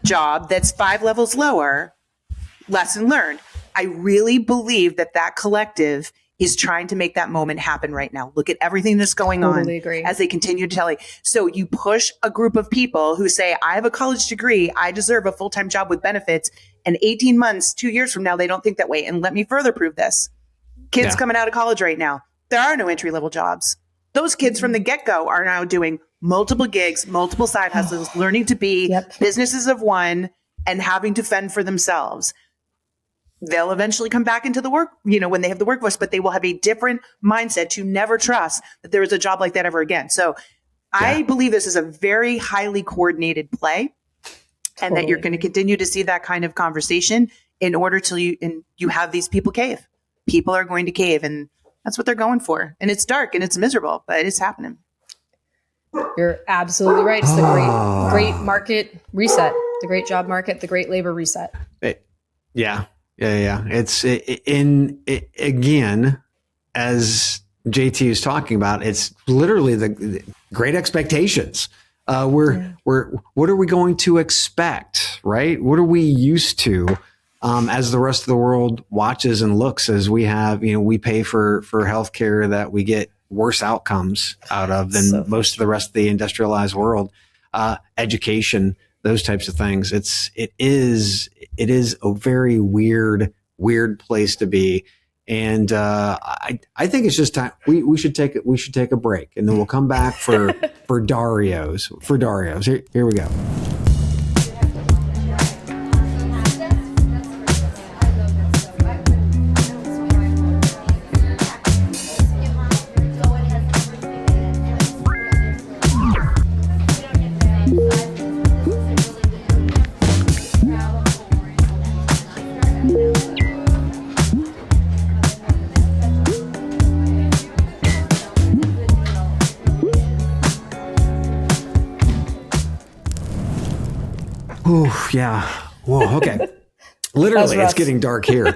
job that's 5 levels lower. Lesson learned. I really believe that collective is trying to make that moment happen right now. Look at everything that's going on as they continue to tell you. So you push a group of people who say, I have a college degree, I deserve a full-time job with benefits. And 18 months, 2 years from now, they don't think that way. And let me further prove this. Kids coming out of college right now, there are no entry-level jobs. Those kids from the get-go are now doing multiple gigs, multiple side hustles, learning to be businesses of one and having to fend for themselves. They'll eventually come back into the work, when they have the workforce, but they will have a different mindset to never trust that there is a job like that ever again. So I believe this is a very highly coordinated play and that you're going to continue to see that kind of conversation in order till you have these people cave. People are going to cave and that's what they're going for. And it's dark and it's miserable, but it's happening. You're absolutely right. It's the great market reset, the great job market, the great labor reset. Yeah. It's again, as JT is talking about, it's literally the great expectations. What are we going to expect, right? What are we used to as the rest of the world watches and looks as we have, we pay for healthcare that we get worse outcomes out of than most of the rest of the industrialized world, education, those types of things. It is a very weird place to be. And I think it's just time we should take a break and then we'll come back for Dario's. Here we go. Yeah. Whoa. Okay. Literally, it's getting dark here.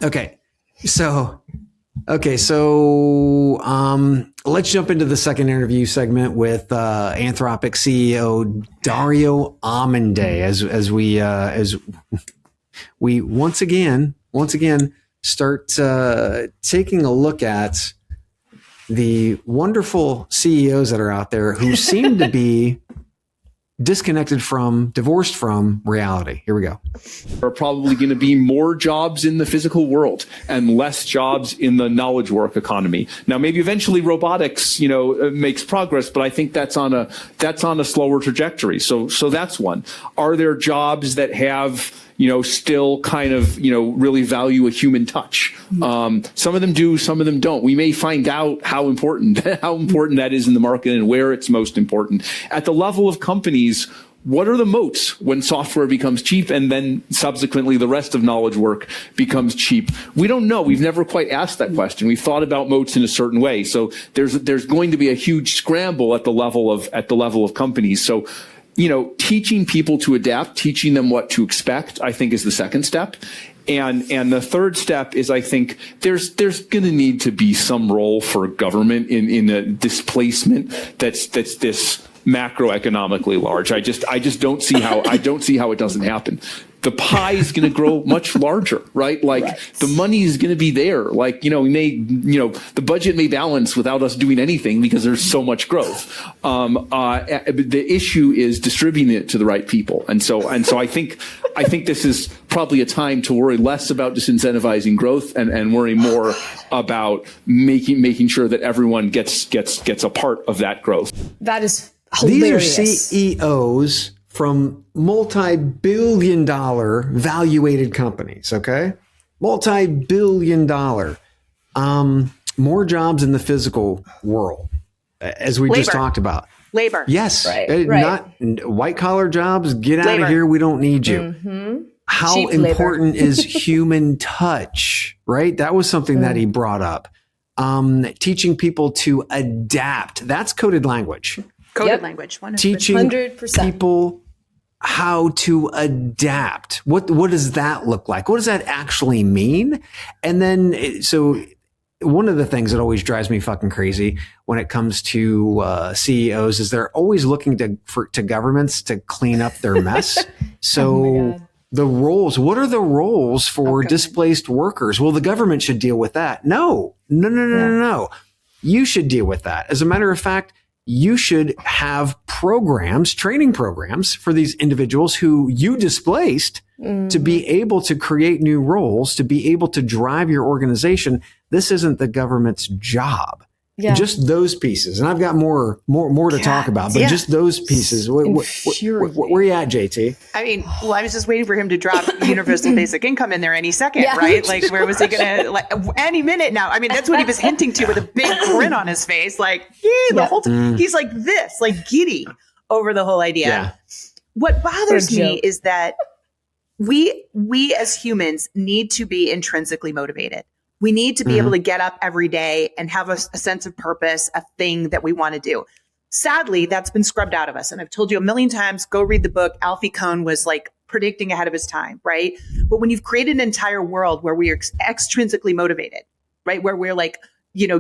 Okay. So let's jump into the second interview segment with Anthropic CEO Dario Amodei as we once again start taking a look at the wonderful CEOs that are out there who seem to be divorced from reality. Here we go. There are probably going to be more jobs in the physical world and less jobs in the knowledge work economy. Now, maybe eventually robotics, makes progress, but I think that's on a slower trajectory. So that's one. Are there jobs that have still kind of, really value a human touch? Some of them do, some of them don't. We may find out how important that is in the market and where it's most important. At the level of companies, what are the moats when software becomes cheap and then subsequently the rest of knowledge work becomes cheap? We don't know. We've never quite asked that question. We've thought about moats in a certain way. So there's going to be a huge scramble at the level of companies. So teaching people to adapt, teaching them what to expect, I think is the second step. And the third step is, I think there's going to need to be some role for government in a displacement that's this macroeconomically large. I just don't see how it doesn't happen. The pie is going to grow much larger, right? Like the money is going to be there. Like, the budget may balance without us doing anything because there's so much growth. The issue is distributing it to the right people. And so I think this is probably a time to worry less about disincentivizing growth and worry more about making sure that everyone gets a part of that growth. That is hilarious. These are CEOs from multi-billion-dollar valuated companies, okay? Multi-billion-dollar. More jobs in the physical world, as we just talked about. Labor. Yes. Right. Not white-collar jobs. Get out of here. We don't need you. Mm-hmm. How Cheap important labor. is human touch, right? That was something that he brought up. Teaching people to adapt. That's coded language. Coded language. 100%. Teaching 100%. people how to adapt. What does that look like? What does that actually mean? And then, so one of the things that always drives me fucking crazy when it comes to CEOs is they're always looking to governments to clean up their mess. So the roles, what are the roles for displaced workers? Well, the government should deal with that. No. You should deal with that. As a matter of fact, you should have training programs for these individuals who you displaced to be able to create new roles, to be able to drive your organization. This isn't the government's job. Yeah. Just those pieces. And I've got more to talk about, but just those pieces. Where are you at, JT? I mean, well, I was just waiting for him to drop universal basic income in there any second, right? Like, where was he going to, any minute now? I mean, that's what he was hinting to with a big grin on his face. Like, the whole time. He's like this, like giddy over the whole idea. Yeah. What bothers me is that we as humans need to be intrinsically motivated. We need to be able to get up every day and have a sense of purpose, a thing that we want to do. Sadly, that's been scrubbed out of us. And I've told you a million times, go read the book. Alfie Kohn was like predicting ahead of his time, right? But when you've created an entire world where we are extrinsically motivated, right? Where we're like,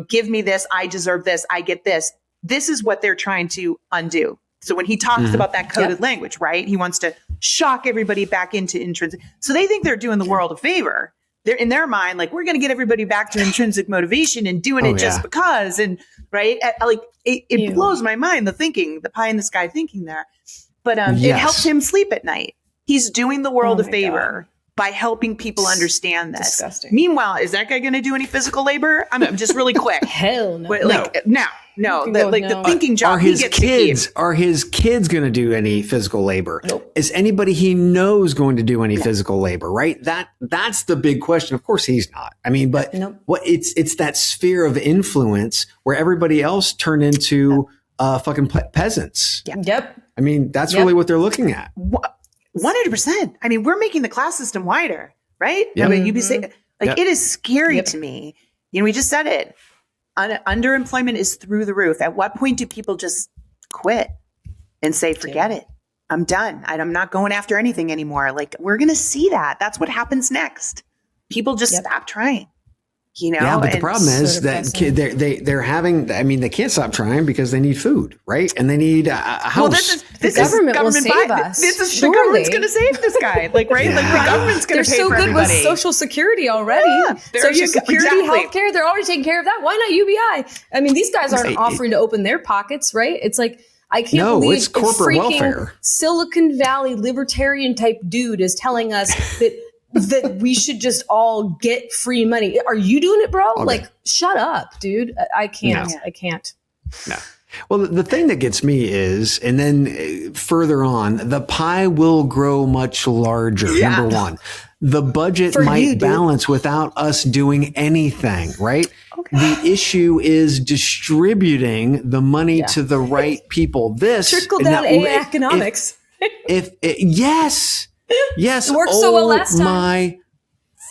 give me this, I deserve this, I get this. This is what they're trying to undo. So when he talks about that coded language, right? He wants to shock everybody back into intrinsic. So they think they're doing the world a favor. They're in their mind, like, we're going to get everybody back to intrinsic motivation and doing it just because. And right. Like it blows my mind, the pie in the sky thinking there, but it helps him sleep at night. He's doing the world a favor by helping people understand this. Disgusting. Meanwhile, is that guy going to do any physical labor? I'm just really quick. Hell no. No. The thinking job. Are his kids going to do any physical labor? Nope. Is anybody he knows going to do any physical labor? Right. That's the big question. Of course he's not. I mean, but it's that sphere of influence where everybody else turned into fucking peasants. Yep. I mean, that's really what they're looking at. 100%. I mean, we're making the class system wider, right? Yep. I mean, you'd be saying, it is scary to me. We just said it. Underemployment is through the roof. At what point do people just quit and say, forget it? I'm done. I'm not going after anything anymore. Like, we're going to see that. That's what happens next. People just stop trying. Yeah, but the problem is that they're having, I mean, they can't stop trying because they need food, right? And they need a house. Well, this government will save us. The government's going to save this guy. Like, right? Like, the government's going to pay for everybody. They're so good with Social Security already. Yeah, Social Security, healthcare, they're already taking care of that. Why not UBI? I mean, these guys aren't offering to open their pockets, right? It's like, I can't believe it's corporate welfare. Silicon Valley libertarian type dude is telling us that we should just all get free money. Are you doing it, bro? Okay. Like, shut up, dude. I can't. No. I can't. No. Well, the thing that gets me is, and then further on, the pie will grow much larger. Yeah. Number one, the budget might balance without us doing anything, right? Okay. The issue is distributing the money to the right people. This trickle down AI economics. Yes. Yes. It worked so well last time. My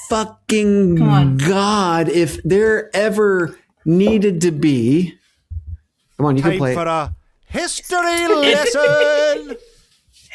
fucking God. If there ever needed to be. Come on, you can play for a history lesson.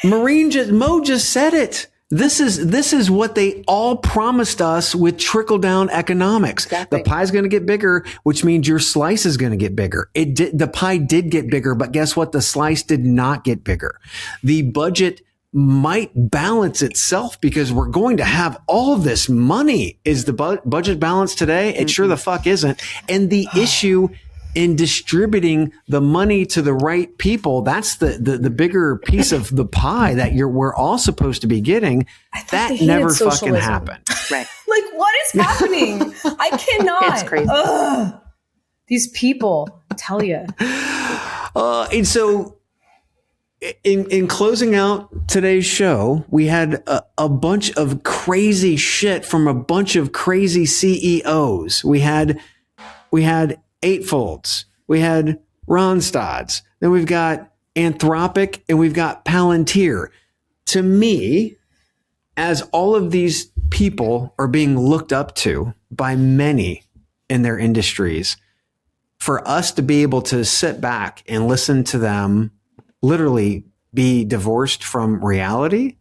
Mo just said it. This is what they all promised us with trickle down economics. Exactly. The pie's going to get bigger, which means your slice is going to get bigger. The pie did get bigger, but guess what? The slice did not get bigger. The budget might balance itself because we're going to have all of this money. Is the budget balanced today? It sure the fuck isn't. And the issue in distributing the money to the right people, that's the bigger piece of the pie that we're all supposed to be getting. That never fucking happened. Right. Like, what is happening? I cannot. It's crazy. Ugh. These people, I tell you. And so in closing out today's show, we had a bunch of crazy shit from a bunch of crazy CEOs. We had Eightfolds, we had Randstads, then we've got Anthropic, and we've got Palantir. To me, as all of these people are being looked up to by many in their industries, for us to be able to sit back and listen to them literally be divorced from reality,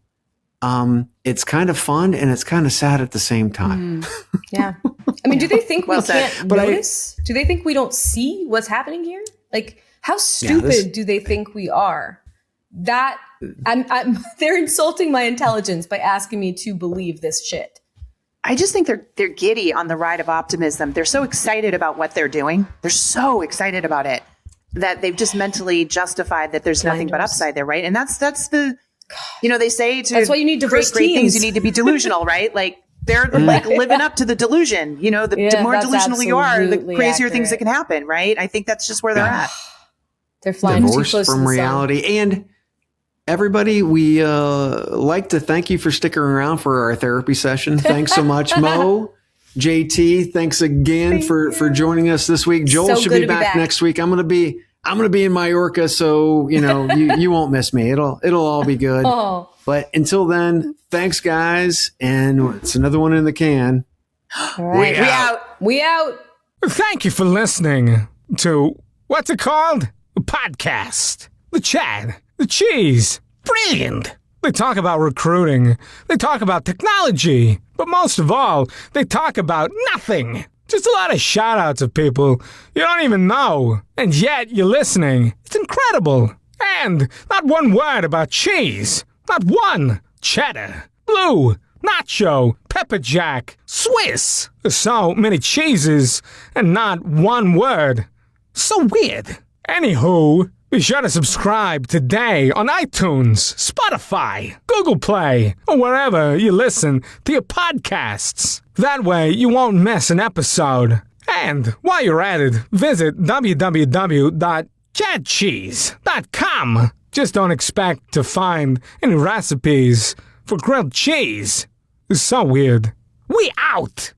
it's kind of fun and it's kind of sad at the same time. Yeah. I mean, do they think we can't notice? Do they think we don't see what's happening here? Like, how stupid do they think we are? That they're insulting my intelligence by asking me to believe this shit. I just think they're giddy on the ride of optimism. They're so excited about what they're doing. They're so excited about it that they've just mentally justified that there's nothing but upside there, right? And that's the, they say that's why you need diverse great things. You need to be delusional, right? Like, they're like living up to the delusion. The more delusional you are, the crazier things that can happen, right? I think that's just where they're at. They're flying divorced too close from to the reality. sun. And everybody, we like to thank you for sticking around for our therapy session. Thanks so much, Mo. JT, thanks again for joining us this week. Joel should be back next week. I'm gonna be in Mallorca, so you won't miss me. It'll all be good. Oh. But until then, thanks guys, and it's another one in the can. All right. We out. Thank you for listening to what's it called? A podcast. The Chad. The Cheese. Brilliant. They talk about recruiting. They talk about technology. But most of all, they talk about nothing. Just a lot of shout-outs of people you don't even know. And yet you're listening. It's incredible. And not one word about cheese. Not one. Cheddar. Blue. Nacho. Pepper Jack. Swiss. There's so many cheeses and not one word. So weird. Anywho, be sure to subscribe today on iTunes, Spotify, Google Play, or wherever you listen to your podcasts. That way you won't miss an episode. And while you're at it, visit www.chadcheese.com. Just don't expect to find any recipes for grilled cheese. It's so weird. We out!